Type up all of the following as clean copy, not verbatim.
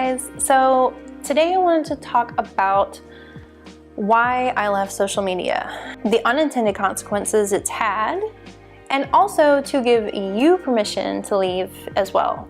guys, so today I wanted to talk about why I left social media, the unintended consequences it's had, and also to give you permission to leave as well.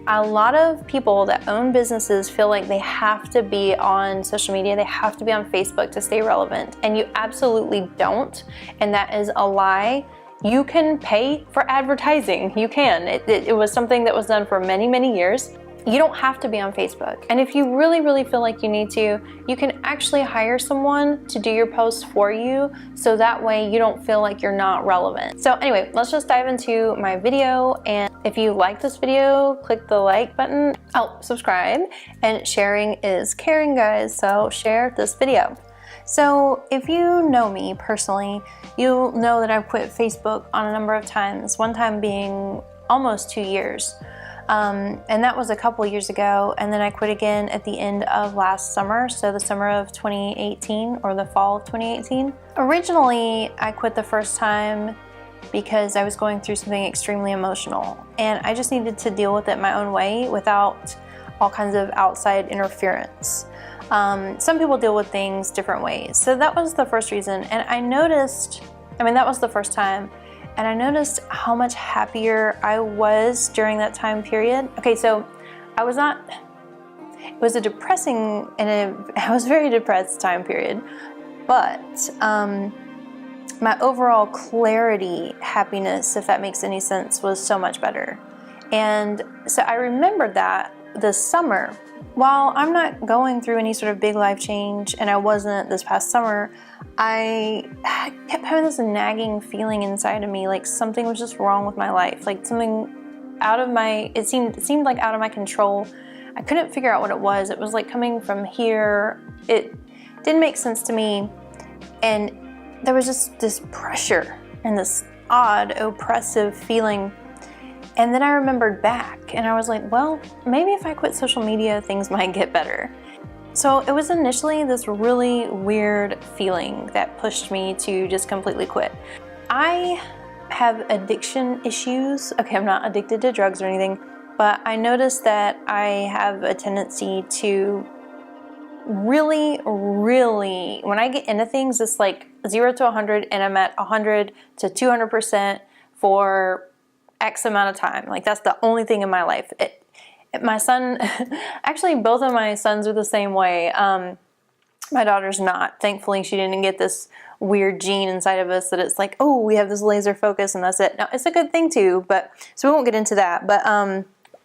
A lot of people that own businesses feel like they have to be on social media, they have to be on Facebook to stay relevant, and you absolutely don't, and that is a lie. You can pay for advertising, you can. It was something that was done for many, many years. You don't have to be on Facebook. And if you really feel like you need to, you can actually hire someone to do your posts for you, so that way you don't feel like you're not relevant. So anyway, let's just dive into my video, and if you like this video, click the like button. Oh, subscribe, and sharing is caring, guys, so share this video. So if you know me personally, you'll know that I've quit Facebook on a number of times, one time being almost 2 years. And that was a couple years ago, and then I quit again at the end of last summer, so the summer of 2018 or the fall of 2018. Originally, I quit the first time because I was going through something extremely emotional, and I just needed to deal with it my own way without all kinds of outside interference. Some people deal with things different ways, so that was the first reason, and that was the first time. And I noticed how much happier I was during that time period. Okay, so it was a depressing I was very depressed time period, but my overall clarity, happiness, if that makes any sense, was so much better. And so I remembered that this summer, while I'm not going through any sort of big life change, and I wasn't this past summer, I kept having this nagging feeling inside of me, like something was just wrong with my life, like something it seemed like out of my control. I couldn't figure out what it was. It was like coming from here. It didn't make sense to me, and there was just this pressure and this odd, oppressive feeling. And then I remembered back, and I was like, well, maybe if I quit social media, things might get better. So it was initially this really weird feeling that pushed me to just completely quit. I have addiction issues. Okay, I'm not addicted to drugs or anything, but I noticed that I have a tendency to really, when I get into things, it's like 0 to 100, and I'm at 100 to 200% for X amount of time. Like, that's the only thing in my life. My son, actually both of my sons are the same way. My daughter's not. Thankfully, she didn't get this weird gene inside of us that it's like, oh, we have this laser focus and that's it. No, it's a good thing too, so we won't get into that. But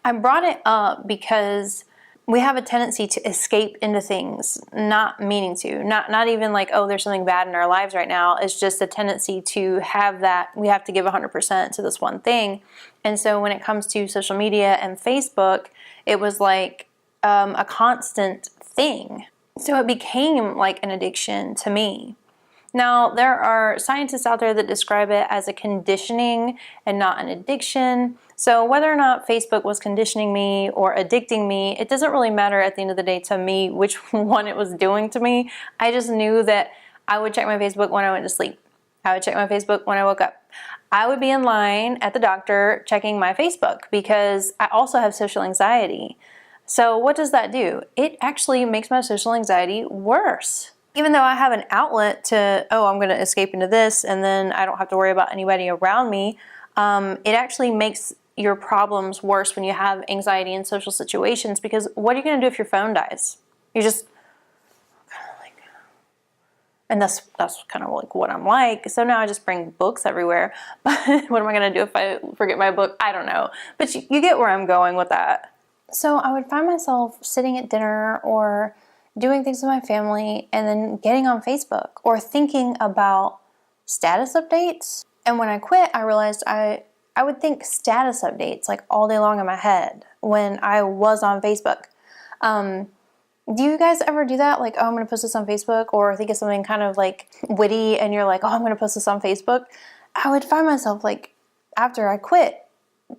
I brought it up because we have a tendency to escape into things, not meaning to, not even like, oh, there's something bad in our lives right now. It's just a tendency to have that, we have to give 100% to this one thing. And so when it comes to social media and Facebook, it was like a constant thing. So it became like an addiction to me. Now, there are scientists out there that describe it as a conditioning and not an addiction. So whether or not Facebook was conditioning me or addicting me, it doesn't really matter at the end of the day to me which one it was doing to me. I just knew that I would check my Facebook when I went to sleep. I would check my Facebook when I woke up. I would be in line at the doctor checking my Facebook because I also have social anxiety. So what does that do? It actually makes my social anxiety worse. Even though I have an outlet to, oh, I'm going to escape into this, and then I don't have to worry about anybody around me, it actually makes your problems worse when you have anxiety in social situations, because what are you going to do if your phone dies? You're just kind of like, and that's kind of like what I'm like. So now I just bring books everywhere. But what am I going to do if I forget my book? I don't know. But you get where I'm going with that. So I would find myself sitting at dinner or doing things with my family and then getting on Facebook or thinking about status updates. And when I quit, I realized I would think status updates like all day long in my head when I was on Facebook. Do you guys ever do that? Like, oh, I'm going to post this on Facebook, or think of something kind of like witty and you're like, oh, I'm going to post this on Facebook. I would find myself like, after I quit,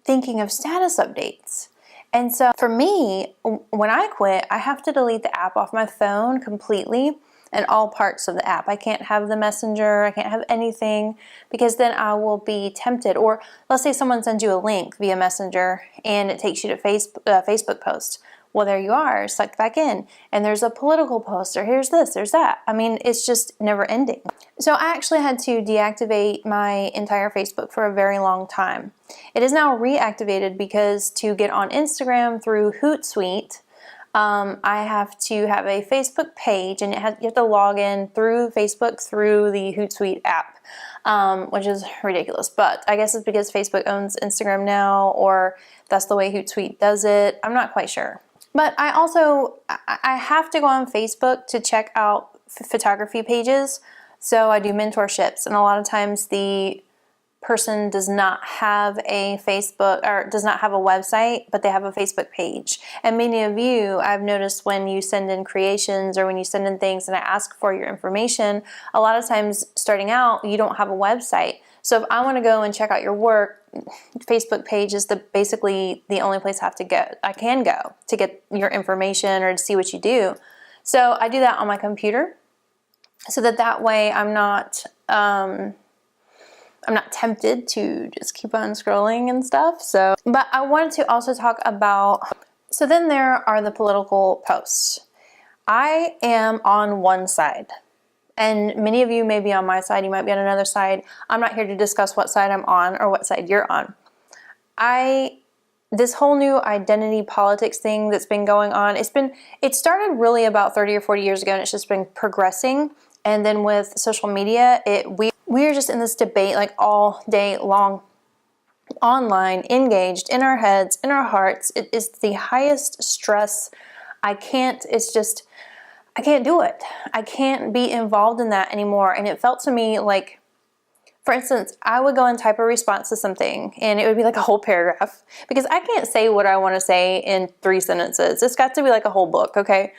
thinking of status updates. And so for me, when I quit, I have to delete the app off my phone completely and all parts of the app. I can't have the messenger, I can't have anything, because then I will be tempted. Or let's say someone sends you a link via messenger and it takes you to Facebook post. well, there you are, sucked back in. And there's a political post, or here's this, there's that. I mean, it's just never ending. So I actually had to deactivate my entire Facebook for a very long time. It is now reactivated because to get on Instagram through Hootsuite, I have to have a Facebook page, and you have to log in through Facebook through the Hootsuite app, which is ridiculous. But I guess it's because Facebook owns Instagram now, or that's the way Hootsuite does it. I'm not quite sure. But I have to go on Facebook to check out photography pages. So I do mentorships, and a lot of times the person does not have a Facebook, or does not have a website, but they have a Facebook page. And many of you, I've noticed when you send in creations or when you send in things and I ask for your information, a lot of times starting out, you don't have a website. So if I want to go and check out your work, Facebook page is basically the only place I can go to get your information or to see what you do. So I do that on my computer, so that way I'm not tempted to just keep on scrolling and stuff. So, but I wanted to also talk about, so then there are the political posts. I am on one side, and many of you may be on my side, you might be on another side. I'm not here to discuss what side I'm on or what side you're on. This whole new identity politics thing that's been going on, it started really about 30 or 40 years ago, and it's just been progressing. And then with social media, we're just in this debate like all day long, online, engaged, in our heads, in our hearts. It is the highest stress. I can't do it. I can't be involved in that anymore. And it felt to me like, for instance, I would go and type a response to something, and it would be like a whole paragraph, because I can't say what I want to say in 3 sentences. It's got to be like a whole book, okay?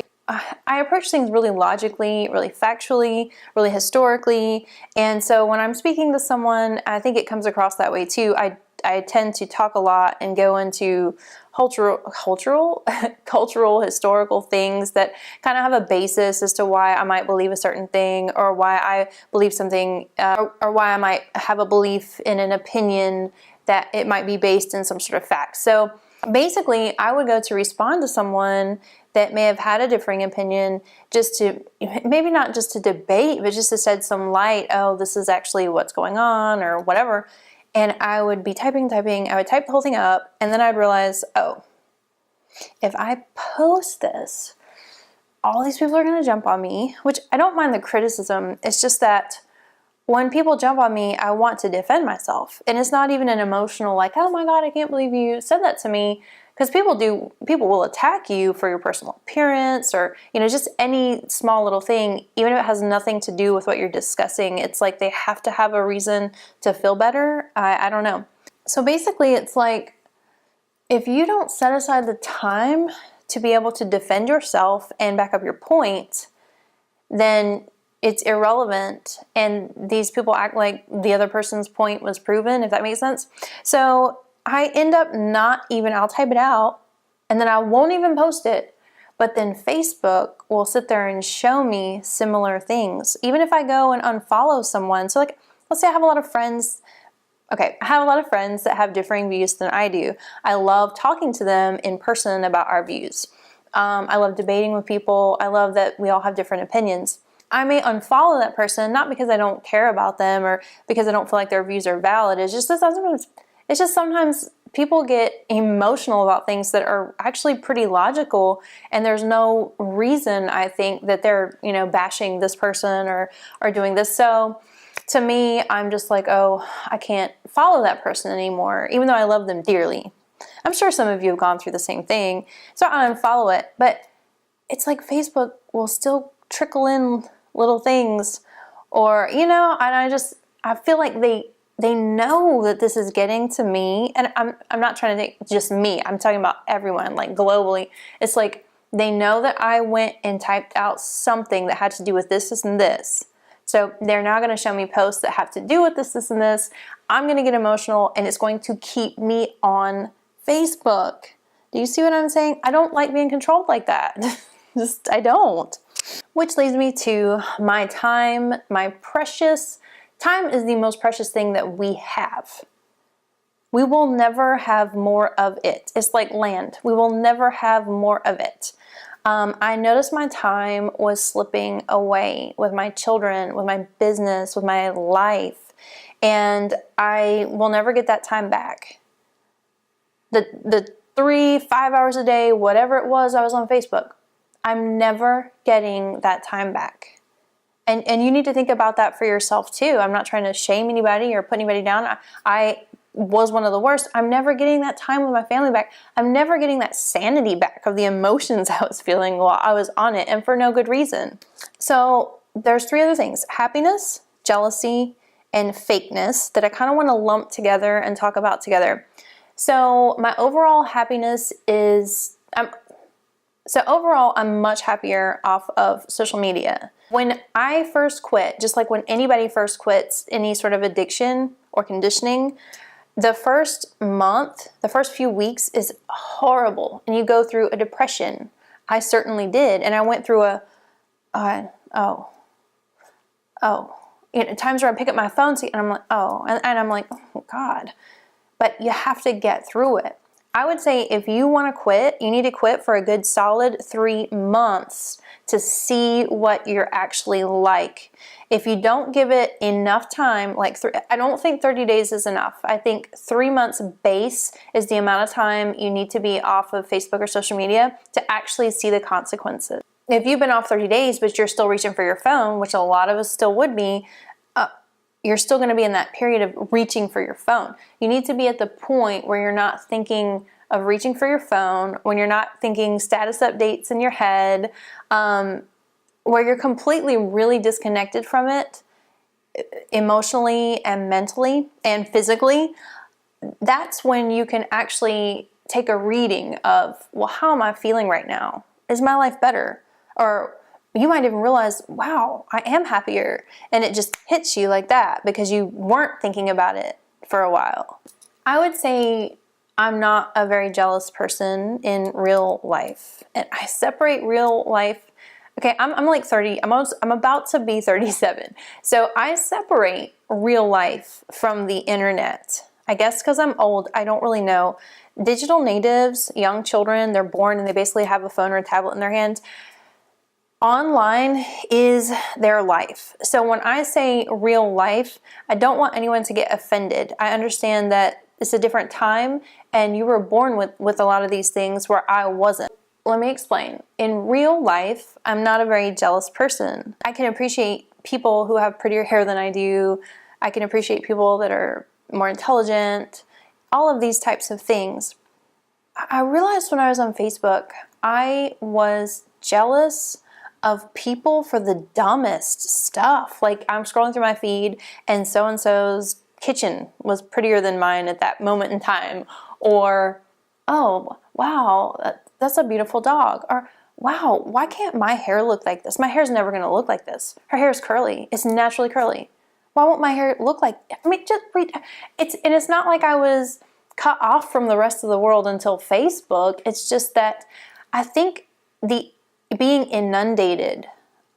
I approach things really logically, really factually, really historically, and so when I'm speaking to someone, I think it comes across that way too. I tend to talk a lot and go into cultural, historical things that kind of have a basis as to why I might believe a certain thing, or why I believe something, or why I might have a belief in an opinion that it might be based in some sort of fact. So basically, I would go to respond to someone that may have had a differing opinion, just to, maybe not just to debate, but just to shed some light, oh, this is actually what's going on, or whatever. And I would be typing, I would type the whole thing up, and then I'd realize, oh, if I post this, all these people are gonna jump on me, which I don't mind the criticism. It's just that when people jump on me, I want to defend myself. And it's not even an emotional, like, oh my God, I can't believe you said that to me. Because people will attack you for your personal appearance, or, just any small little thing, even if it has nothing to do with what you're discussing. It's like they have to have a reason to feel better. I don't know. So basically, it's like, if you don't set aside the time to be able to defend yourself and back up your point, then it's irrelevant, and these people act like the other person's point was proven, if that makes sense. So I end up I'll type it out, and then I won't even post it, but then Facebook will sit there and show me similar things. Even if I go and unfollow someone, so like, let's say I have a lot of friends, I have a lot of friends that have differing views than I do. I love talking to them in person about our views. I love debating with people. I love that we all have different opinions. I may unfollow that person, not because I don't care about them or because I don't feel like their views are valid. It's just sometimes people get emotional about things that are actually pretty logical, and there's no reason, I think, that they're, bashing this person or doing this. So to me, I'm just like, oh, I can't follow that person anymore, even though I love them dearly. I'm sure some of you have gone through the same thing. So I unfollow it, but it's like Facebook will still trickle in little things, or, and I feel like they know that this is getting to me, and I'm not trying to think just me, I'm talking about everyone, like globally. It's like they know that I went and typed out something that had to do with this, and this. So they're now going to show me posts that have to do with this, and this. I'm going to get emotional, and it's going to keep me on Facebook. Do you see what I'm saying? I don't like being controlled like that. I don't. Which leads me to my time, my precious time is the most precious thing that we have. We will never have more of it. It's like land. We will never have more of it. I noticed my time was slipping away with my children, with my business, with my life, and I will never get that time back. The 3-5 hours a day, whatever it was, I was on Facebook. I'm never getting that time back. And you need to think about that for yourself too. I'm not trying to shame anybody or put anybody down. I was one of the worst. I'm never getting that time with my family back. I'm never getting that sanity back of the emotions I was feeling while I was on it, and for no good reason. So there's 3 other things: happiness, jealousy, and fakeness, that I kind of want to lump together and talk about together. So my overall happiness is, overall I'm much happier off of social media. When I first quit, just like when anybody first quits any sort of addiction or conditioning, the first month, the first few weeks is horrible, and you go through a depression. I certainly did, and I went through times where I pick up my phone and I'm like, and I'm like, oh God. But you have to get through it. I would say if you want to quit, you need to quit for a good solid 3 months to see what you're actually like. If you don't give it enough time, I don't think 30 days is enough. I think 3 months base is the amount of time you need to be off of Facebook or social media to actually see the consequences. If you've been off 30 days, but you're still reaching for your phone, which a lot of us still would be, you're still going to be in that period of reaching for your phone. You need to be at the point where you're not thinking of reaching for your phone, when you're not thinking status updates in your head, where you're completely really disconnected from it emotionally and mentally and physically. That's when you can actually take a reading of, well, how am I feeling right now? Is my life better? Or you might even realize, wow, I am happier. And it just hits you like that because you weren't thinking about it for a while. I would say I'm not a very jealous person in real life. And I separate real life. Okay, I'm like 30. I'm about to be 37. So I separate real life from the internet. I guess because I'm old, I don't really know. Digital natives, young children, they're born and they basically have a phone or a tablet in their hands. Online is their life. So when I say real life, I don't want anyone to get offended. I understand that it's a different time and you were born with a lot of these things where I wasn't. Let me explain. In real life, I'm not a very jealous person. I can appreciate people who have prettier hair than I do. I can appreciate people that are more intelligent, all of these types of things. I realized when I was on Facebook, I was jealous of people for the dumbest stuff. Like I'm scrolling through my feed and so-and-so's kitchen was prettier than mine at that moment in time. Or, oh, wow, that's a beautiful dog. Or, wow, why can't my hair look like this? My hair's never gonna look like this. Her hair is curly. It's naturally curly. Why won't my hair look like, I mean, just read. It's not like I was cut off from the rest of the world until Facebook. It's just that I think being inundated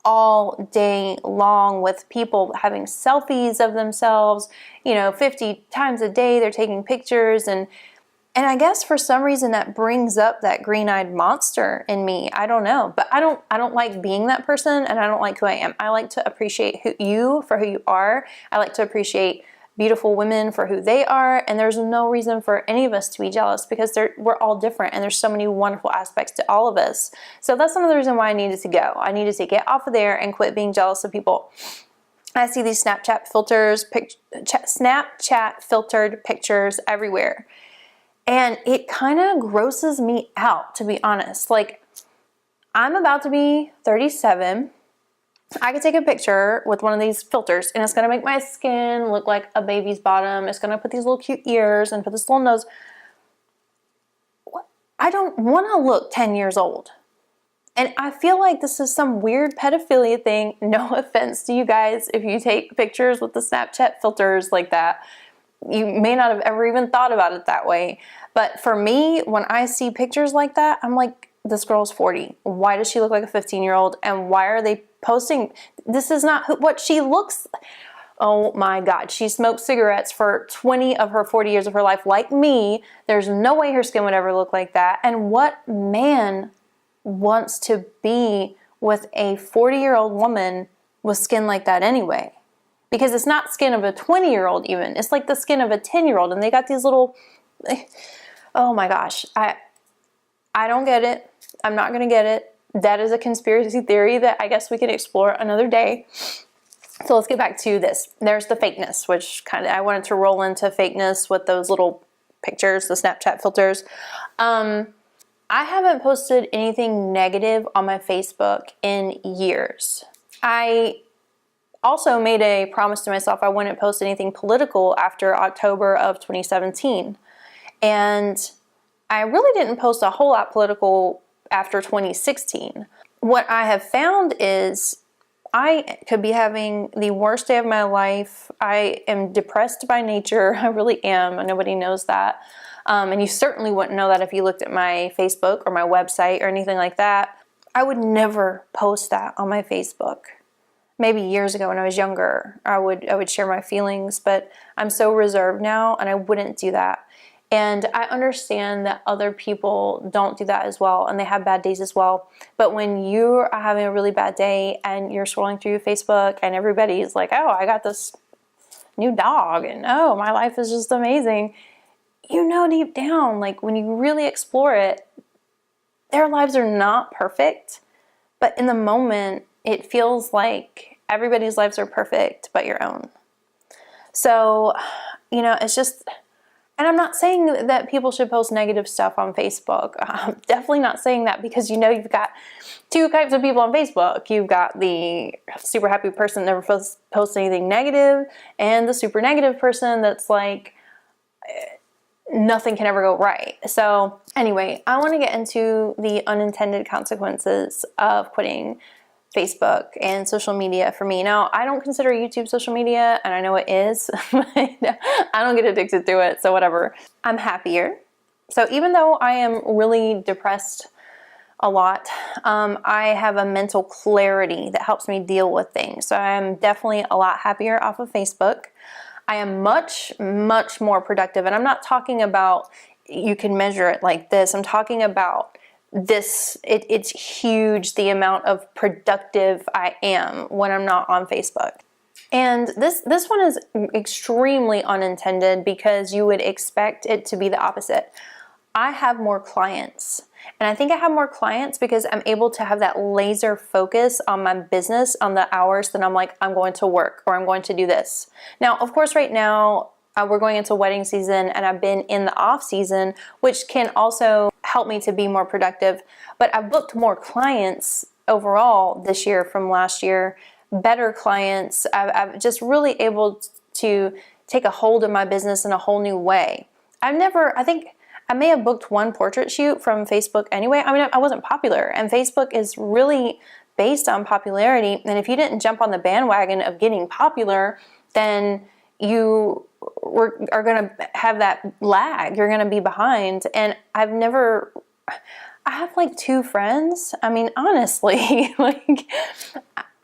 all day long with people having selfies of themselves, 50 times a day they're taking pictures, and I guess for some reason that brings up that green-eyed monster in me. I don't know, but I don't like being that person, and I don't like who I am. I like to appreciate you for who you are. I like to appreciate beautiful women for who they are, and there's no reason for any of us to be jealous because we're all different and there's so many wonderful aspects to all of us. So that's another reason why I needed to go. I needed to get off of there and quit being jealous of people. I see these Snapchat filtered pictures everywhere, and it kind of grosses me out, to be honest. Like, I'm about to be 37. I could take a picture with one of these filters and it's going to make my skin look like a baby's bottom. It's going to put these little cute ears and put this little nose. I don't want to look 10 years old. And I feel like this is some weird pedophilia thing. No offense to you guys if you take pictures with the Snapchat filters like that. You may not have ever even thought about it that way. But for me, when I see pictures like that, I'm like, this girl's 40. Why does she look like a 15-year-old? And why are they posting? This is not what she looks. Oh my God, she smoked cigarettes for 20 of her 40 years of her life like me. There's no way her skin would ever look like that. And what man wants to be with a 40-year-old woman with skin like that anyway? Because it's not skin of a 20-year-old even. It's like the skin of a 10-year-old, and they got these little, oh my gosh. I don't get it. I'm not gonna get it. That is a conspiracy theory that I guess we can explore another day. So let's get back to this. There's the fakeness, which I wanted to roll into fakeness with those little pictures, the Snapchat filters. I haven't posted anything negative on my Facebook in years. I also made a promise to myself I wouldn't post anything political after October of 2017. And I really didn't post a whole lot political after 2016. What I have found is I could be having the worst day of my life. I am depressed by nature. I really am. Nobody knows that. And you certainly wouldn't know that if you looked at my Facebook or my website or anything like that. I would never post that on my Facebook. Maybe years ago when I was younger, I would share my feelings, but I'm so reserved now and I wouldn't do that. And I understand that other people don't do that as well, and they have bad days as well. But when you are having a really bad day and you're scrolling through Facebook and everybody's like, oh, I got this new dog, and oh, my life is just amazing. You know deep down, like when you really explore it, their lives are not perfect. But in the moment, it feels like everybody's lives are perfect but your own. So, it's just... And I'm not saying that people should post negative stuff on Facebook. I'm definitely not saying that, because you've got two types of people on Facebook. You've got the super happy person that never posts anything negative, and the super negative person that's like, nothing can ever go right. So anyway, I want to get into the unintended consequences of quitting Facebook and social media for me. Now, I don't consider YouTube social media, and I know it is. I don't get addicted to it, so whatever. I'm happier. So even though I am really depressed a lot, I have a mental clarity that helps me deal with things. So I'm definitely a lot happier off of Facebook. I am much, much more productive, and I'm not talking about you can measure it like this. I'm talking about this, it's huge the amount of productive I am when I'm not on Facebook. And this one is extremely unintended, because you would expect it to be the opposite. I have more clients, and I think I have more clients because I'm able to have that laser focus on my business, on the hours that I'm like, I'm going to work or I'm going to do this. Now, of course, right now we're going into wedding season, and I've been in the off season, which can also help me to be more productive. But I've booked more clients overall this year from last year, better clients. I'm just really able to take a hold of my business in a whole new way. I think I may have booked one portrait shoot from Facebook anyway. I mean, I wasn't popular, and Facebook is really based on popularity. And if you didn't jump on the bandwagon of getting popular, then you are going to have that lag. You're going to be behind. And I have like 2 friends. I mean, honestly, like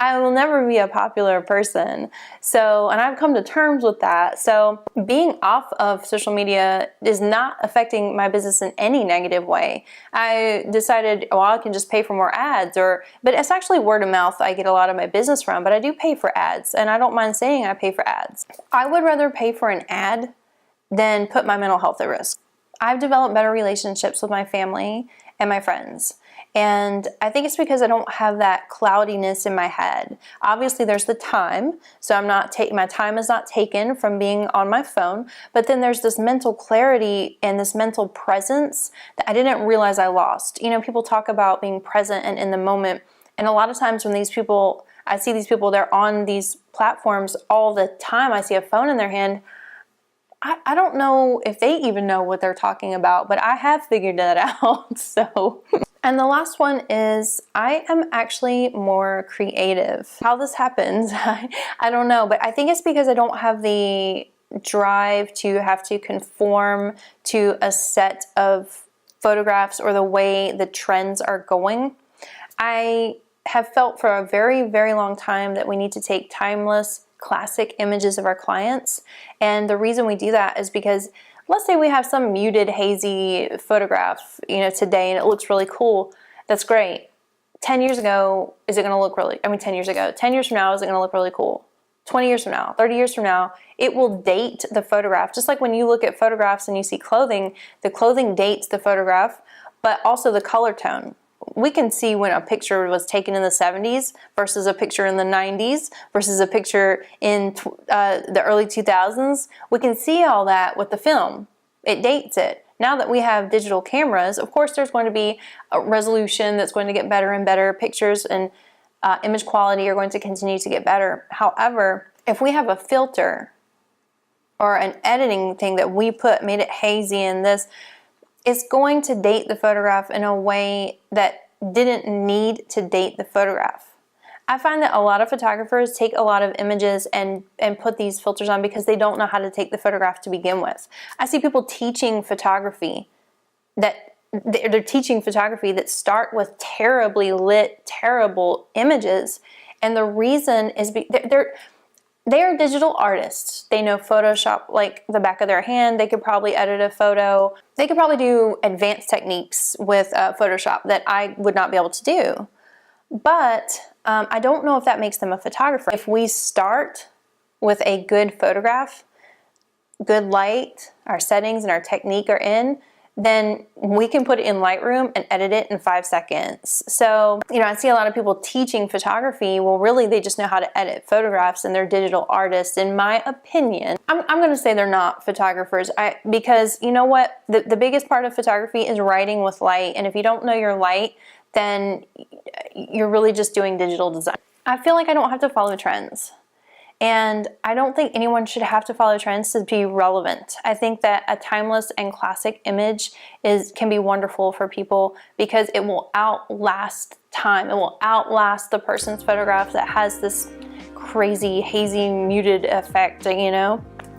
I will never be a popular person. So, and I've come to terms with that. So being off of social media is not affecting my business in any negative way. I decided, well, I can just pay for more ads, but it's actually word of mouth I get a lot of my business from, but I do pay for ads, and I don't mind saying I pay for ads. I would rather pay for an ad than put my mental health at risk. I've developed better relationships with my family and my friends. And I think it's because I don't have that cloudiness in my head. Obviously, there's the time, so my time is not taken from being on my phone, but then there's this mental clarity and this mental presence that I didn't realize I lost. People talk about being present and in the moment, and a lot of times when I see these people, they're on these platforms all the time. I see a phone in their hand. I don't know if they even know what they're talking about, but I have figured that out. So, and the last one is I am actually more creative. How this happens, I don't know, but I think it's because I don't have the drive to have to conform to a set of photographs or the way the trends are going. I have felt for a very, very long time that we need to take timeless, classic images of our clients. And the reason we do that is because let's say we have some muted, hazy photograph, today, and it looks really cool. That's great. 10 years ago, is it going to look 10 years ago, 10 years from now, is it going to look really cool? 20 years from now, 30 years from now, it will date the photograph. Just like when you look at photographs and you see clothing, the clothing dates the photograph, but also the color tone. We can see when a picture was taken in the 70s versus a picture in the 90s versus a picture in the early 2000s. We can see all that with the film. It dates it. Now that we have digital cameras, of course there's going to be a resolution that's going to get better and better. Pictures and image quality are going to continue to get better. However, if we have a filter or an editing thing that we made it hazy and this, it's going to date the photograph in a way that didn't need to date the photograph. I find that a lot of photographers take a lot of images and put these filters on because they don't know how to take the photograph to begin with. I see people teaching photography they're teaching photography that start with terribly lit, terrible images, and the reason is they are digital artists. They know Photoshop like the back of their hand. They could probably edit a photo. They could probably do advanced techniques with Photoshop that I would not be able to do. But I don't know if that makes them a photographer. If we start with a good photograph, good light, our settings and our technique are in, then we can put it in Lightroom and edit it in 5 seconds. So, I see a lot of people teaching photography. Well, really, they just know how to edit photographs and they're digital artists. In my opinion, I'm going to say they're not photographers because you know what? The biggest part of photography is writing with light. And if you don't know your light, then you're really just doing digital design. I feel like I don't have to follow trends. And I don't think anyone should have to follow trends to be relevant. I think that a timeless and classic image can be wonderful for people because it will outlast time. It will outlast the person's photograph that has this crazy, hazy, muted effect,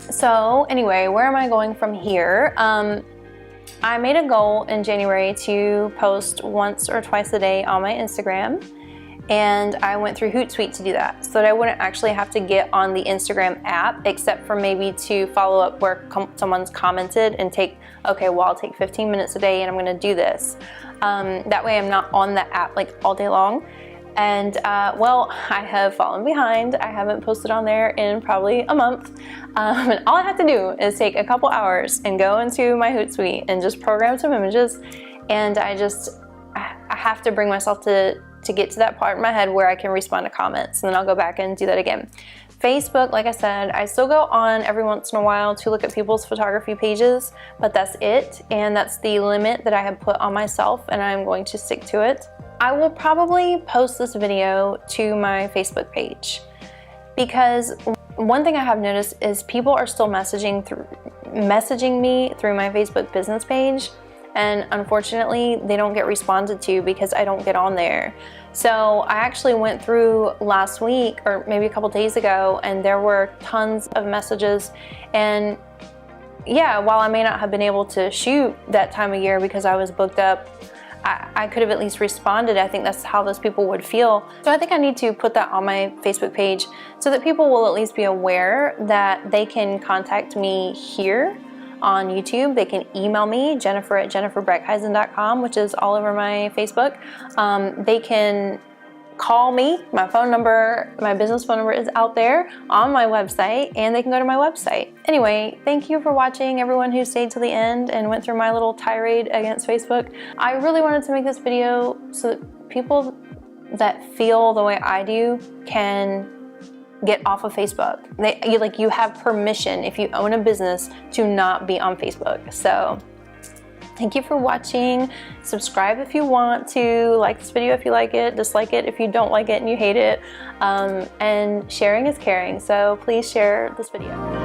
So anyway, where am I going from here? I made a goal in January to post once or twice a day on my Instagram. And I went through Hootsuite to do that so that I wouldn't actually have to get on the Instagram app except for maybe to follow up where someone's commented and I'll take 15 minutes a day and I'm gonna do this. That way I'm not on the app like all day long. And I have fallen behind. I haven't posted on there in probably a month. And all I have to do is take a couple hours and go into my Hootsuite and just program some images. And I have to bring myself to get to that part in my head where I can respond to comments, and then I'll go back and do that again. Facebook, like I said, I still go on every once in a while to look at people's photography pages, but that's it, and that's the limit that I have put on myself, and I'm going to stick to it. I will probably post this video to my Facebook page because one thing I have noticed is people are still messaging me through my Facebook business page. And unfortunately, they don't get responded to because I don't get on there. So I actually went through last week or maybe a couple days ago and there were tons of messages. And yeah, while I may not have been able to shoot that time of year because I was booked up, I could have at least responded. I think that's how those people would feel. So I think I need to put that on my Facebook page so that people will at least be aware that they can contact me here on YouTube. They can email me, Jennifer@jenniferbreckheisen.com, which is all over my Facebook. They can call me. My phone number, my business phone number is out there on my website, and they can go to my website. Anyway, thank you for watching, everyone who stayed till the end and went through my little tirade against Facebook. I really wanted to make this video so that people that feel the way I do can get off of Facebook. You have permission if you own a business to not be on Facebook. So thank you for watching. Subscribe if you want to, like this video if you like it, dislike it if you don't like it and you hate it. And sharing is caring, so please share this video.